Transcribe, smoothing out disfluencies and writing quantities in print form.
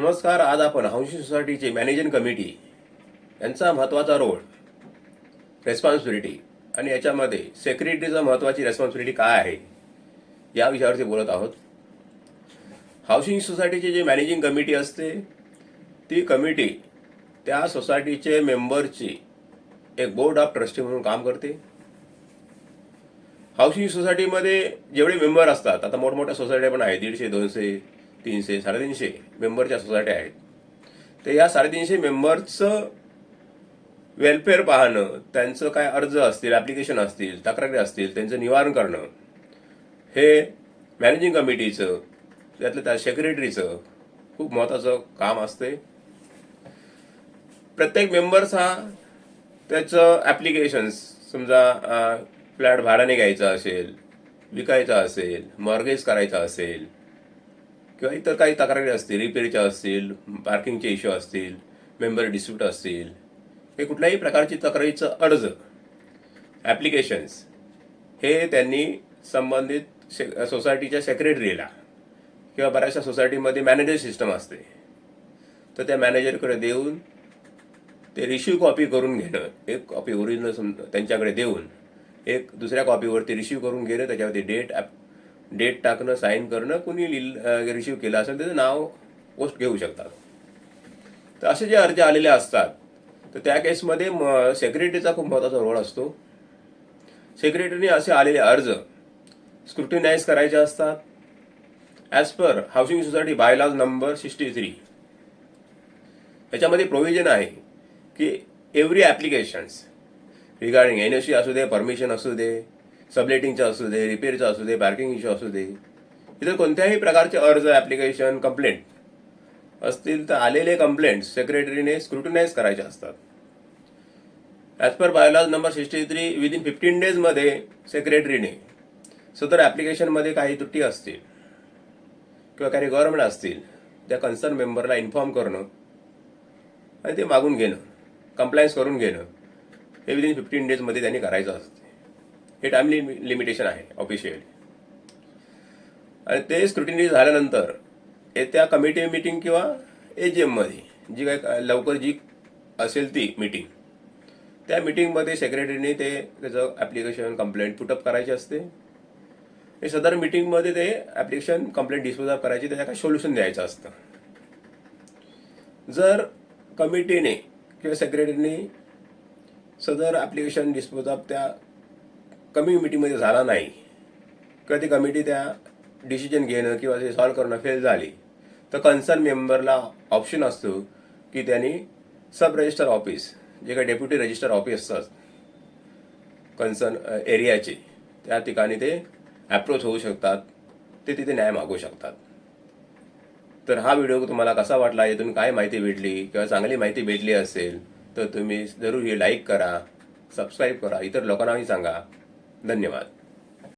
नमस्कार. आज आपण हाऊसिंग सोसायटीची मॅनेजिंग कमिटी यांचा महत्त्वाचा रोल, रेस्पॉन्सिबिलिटी आणि याच्यामध्ये सेक्रेटरीचा महत्त्वाची रेस्पॉन्सिबिलिटी काय आहे या विषयावरती बोलत आहोत. हाऊसिंग सोसायटीची जी मॅनेजिंग कमिटी असते ती कमिटी त्या सोसायटीचे मेंबरची एक बोर्ड ऑफ ट्रस्टी म्हणून काम करते. हाऊसिंग सोसायटीमध्ये जेवढे मेंबर असतात, आता मोठमोठ्या सोसायट्या पण आहेत, 150, 200, 300, 350 मेंबरच्या सोसायट्या आहेत. तर या 350 मेंबर्सचं वेलफेअर पाहणं, त्यांचं काय अर्ज असतील, ॲप्लिकेशन असतील, तक्रारी असतील, त्यांचं निवारण करणं हे मॅनेजिंग कमिटीचं, त्यातलं त्या सेक्रेटरीचं खूप महत्त्वाचं काम असते. प्रत्येक मेंबर्स हा त्याचं ॲप्लिकेशन्स, समजा फ्लॅट भाड्याने घ्यायचा असेल, विकायचा असेल, मॉर्गेज करायचा असेल किंवा इतर काही तक्रारी असतील, रिपेअरच्या असतील, पार्किंगचे इश्यू असतील, मेंबर डिस्प्यूट असतील, हे कुठल्याही प्रकारची तक्रारीचं अर्ज, ॲप्लिकेशन्स हे त्यांनी संबंधित सोसायटीच्या सेक्रेटरीला किंवा बऱ्याचशा सोसायटीमध्ये मॅनेजर सिस्टम असते, तर त्या मॅनेजरकडे देऊन ते रिसिव्ह कॉपी करून घेणं, एक कॉपी ओरिजिनल त्यांच्याकडे देऊन एक दुसऱ्या कॉपीवरती रिसिव्ह करून घेणं, त्याच्यावरती डेट टाकणं, साईन करणं, कुणी रिसिव्ह केलं असेल त्याचं नाव पोस्ट घेऊ शकतात. तर असे जे अर्ज आलेले असतात तर त्या केसमध्ये सेक्रेटरीचा खूप महत्त्वाचा रोल असतो. सेक्रेटरीने असे आलेले अर्ज स्क्रुटिनाइज करायचे असतात. As per housing society bylaws number 63 याच्यामध्ये प्रोव्हिजन आहे की एव्हरी ॲप्लिकेशन्स रिगार्डिंग NOC असू दे, परमिशन असू दे, सबलेटिंगचं असू दे, रिपेअरचं असू दे, पार्किंग इश्यू असू दे, इतर कोणत्याही प्रकारचे अर्ज, ॲप्लिकेशन, कंप्लेंट असतील तर आलेले कंप्लेंट सेक्रेटरीने स्क्रुटिनाइज करायचे असतात. As per bylaws number 63 within 15 डेजमध्ये सेक्रेटरीने सदर ॲप्लिकेशनमध्ये काही त्रुटी असतील किंवा काही गव्हर्नमेंट असतील त्या कन्सर्न मेंबरला इन्फॉर्म करणं आणि ते मागून घेणं, कंप्लायन्स करून घेणं हे विदिन 15 डेजमध्ये त्यांनी करायचं असते. हे टाइम लिमिटेशन आहे ऑफिशियली. आणि ते स्क्रुटिनी झाल्यानंतर त्या कमिटी मीटिंग किंवा AGM मध्ये जी काही लवकर जी असेल ती मीटिंग, त्या मीटिंगमध्ये सेक्रेटरीने त्याचं ॲप्लिकेशन, कंप्लेंट पुटअप करायची असते. हे सदर मीटिंगमध्ये ते ॲप्लिकेशन, कंप्लेंट डिस्पोज ऑफ करायची, त्याच्या काय सोल्युशन द्यायचं असतं. जर कमिटीने किंवा सेक्रेटरीने सदर ॲप्लिकेशन डिस्पोज ऑफ त्या मीटिंगमध्ये झाला नाही किंवा ती कमिटी त्या डिसिजन घेणं किंवा ते सॉल्व्ह करणं फेल झाली, तर कन्सर्न मेंबरला ऑप्शन असतो की त्यांनी सब रजिस्टर ऑफिस, जे काही डेप्युटी रजिस्टर ऑफिस असतात कन्सर्न एरियाचे, त्या ठिकाणी ते ॲप्रोच होऊ शकतात, ते तिथे न्याय मागू शकतात. तर हा व्हिडिओ तुम्हाला कसा वाटला, यातून काय माहिती भेटली किंवा चांगली माहिती भेटली असेल तर तुम्ही जरूर हे लाईक करा, सबस्क्राईब करा, इतर लोकांनाही सांगा. धन्यवाद.